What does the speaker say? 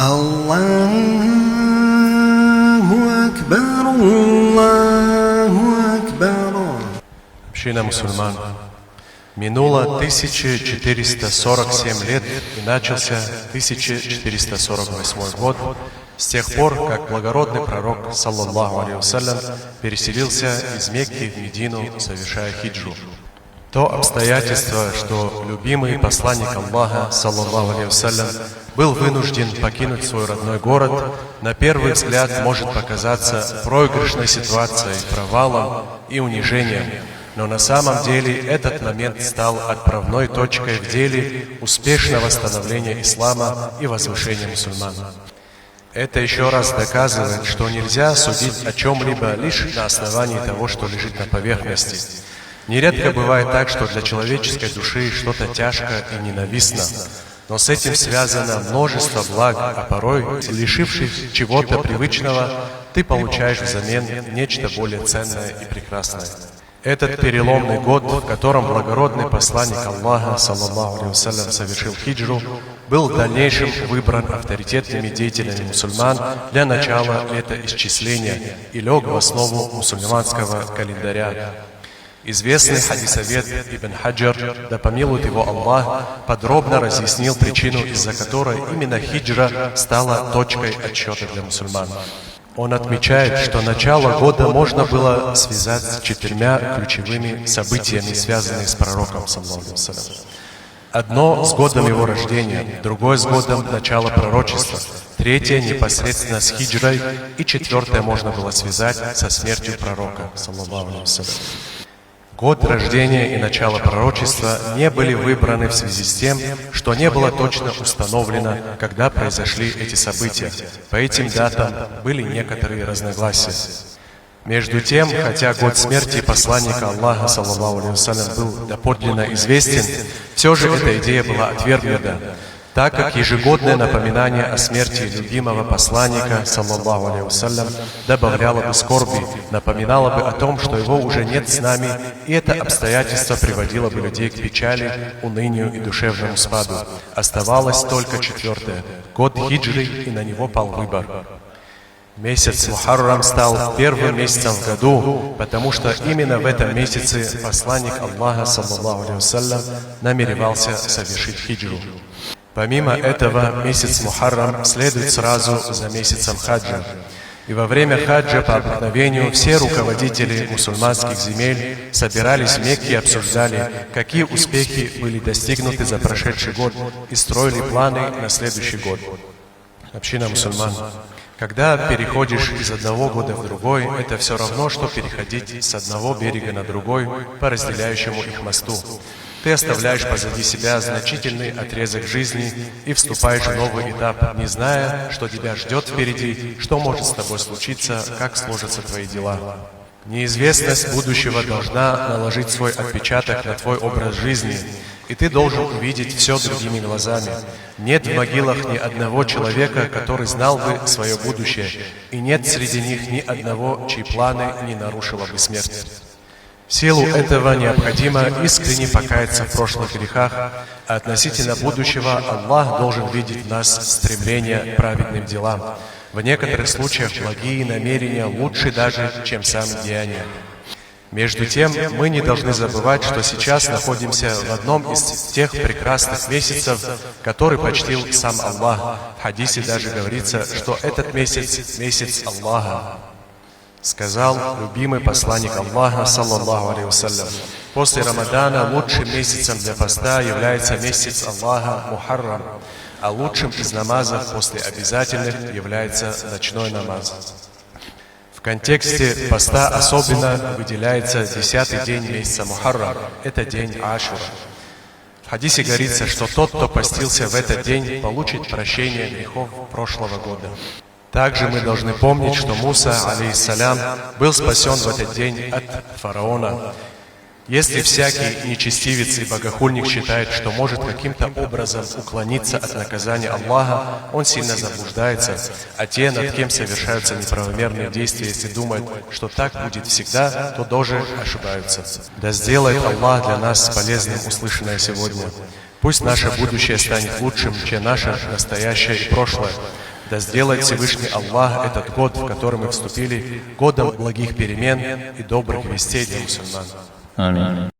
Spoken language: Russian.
Аллаху Акбар, Аллаху Акбар. Община мусульман. Минуло 1447 лет и начался 1448 год, с тех пор, как благородный пророк, саллаллаху алейхи вассалям, переселился из Мекки в Медину, совершая хиджру. То обстоятельство, что любимый посланник Аллаха, саллаллаху алейхи вассалям, был вынужден покинуть свой родной город, на первый взгляд может показаться проигрышной ситуацией, провалом и унижением. Но на самом деле этот момент стал отправной точкой в деле успешного становления ислама и возвышения мусульман. Это еще раз доказывает, что нельзя судить о чем-либо лишь на основании того, что лежит на поверхности. Нередко бывает так, что для человеческой души что-то тяжко и ненавистно, но с этим связано множество благ, а порой, лишившись чего-то привычного, ты получаешь взамен нечто более ценное и прекрасное. Этот переломный год, в котором благородный посланник Аллаха, саллаллаху алейхи вассалям, совершил хиджру, был в дальнейшем выбран авторитетными деятелями мусульман для начала летоисчисления и лег в основу мусульманского календаря. Известный хадисовед Ибн Хаджар, да помилует его Аллах, подробно разъяснил причину, из-за которой именно хиджра стала точкой отсчета для мусульман. Он отмечает, что начало года можно было связать с 4 ключевыми событиями, связанными с пророком, саллаллаху алейхи вассалям. Одно с годом его рождения, другое с годом начала пророчества, третье непосредственно с хиджрой и 4 можно было связать со смертью пророка, саллаллаху алейхи вассалям. Год рождения и начало пророчества не были выбраны в связи с тем, что не было точно установлено, когда произошли эти события. По этим датам были некоторые разногласия. Между тем, хотя год смерти посланника Аллаха, саллаллаху алейхи вассалям, был доподлинно известен, все же эта идея была отвергнута, так как ежегодное напоминание о смерти любимого посланника, саллаллаху алейхи вассалям, добавляло бы скорби, напоминало бы о том, что его уже нет с нами, и это обстоятельство приводило бы людей к печали, унынию и душевному спаду. Оставалось только 4-е, год хиджры, и на него пал выбор. Месяц Мухаррам стал первым месяцем в году, потому что именно в этом месяце посланник Аллаха, саллаллаху алейхи вассалям, намеревался совершить хиджру. Помимо этого, месяц Мухаррам следует сразу за месяцем хаджа. И во время хаджа по обыкновению все руководители мусульманских земель собирались в Мекке и обсуждали, какие успехи были достигнуты за прошедший год, и строили планы на следующий год. Община мусульман. Когда переходишь из одного года в другой, это все равно, что переходить с одного берега на другой по разделяющему их мосту. Ты оставляешь позади себя значительный отрезок жизни и вступаешь в новый этап, не зная, что тебя ждет впереди, что может с тобой случиться, как сложатся твои дела. Неизвестность будущего должна наложить свой отпечаток на твой образ жизни, и ты должен увидеть все другими глазами. Нет в могилах ни одного человека, который знал бы свое будущее, и нет среди них ни одного, чьи планы не нарушила бы смерть. В силу этого необходимо искренне покаяться в прошлых грехах, а относительно будущего Аллах должен видеть в нас стремление к праведным делам. В некоторых случаях благие намерения лучше даже, чем сами деяния. Между тем, мы не должны забывать, что сейчас находимся в одном из тех прекрасных месяцев, который почтил сам Аллах. В хадисе даже говорится, что этот месяц – месяц Аллаха. Сказал любимый посланник Аллаха, саллаллаху алейхи вассалям: после Рамадана лучшим месяцем для поста является месяц Аллаха Мухаррам, а лучшим из намазов после обязательных является ночной намаз. В контексте поста особенно выделяется 10-й день месяца Мухаррам, это день Ашура. В хадисе говорится, что тот, кто постился в этот день, получит прощение грехов прошлого года. Также мы должны помнить, что Муса, алейхиссалям, был спасен в этот день от фараона. Если всякий нечестивец и богохульник считает, что может каким-то образом уклониться от наказания Аллаха, он сильно заблуждается, а те, над кем совершаются неправомерные действия, если думают, что так будет всегда, то тоже ошибаются. Да сделает Аллах для нас полезным услышанное сегодня. Пусть наше будущее станет лучшим, чем наше настоящее и прошлое. Да сделает Всевышний Аллах этот год, в который мы вступили, годом благих перемен и добрых вестей для мусульман. Аминь.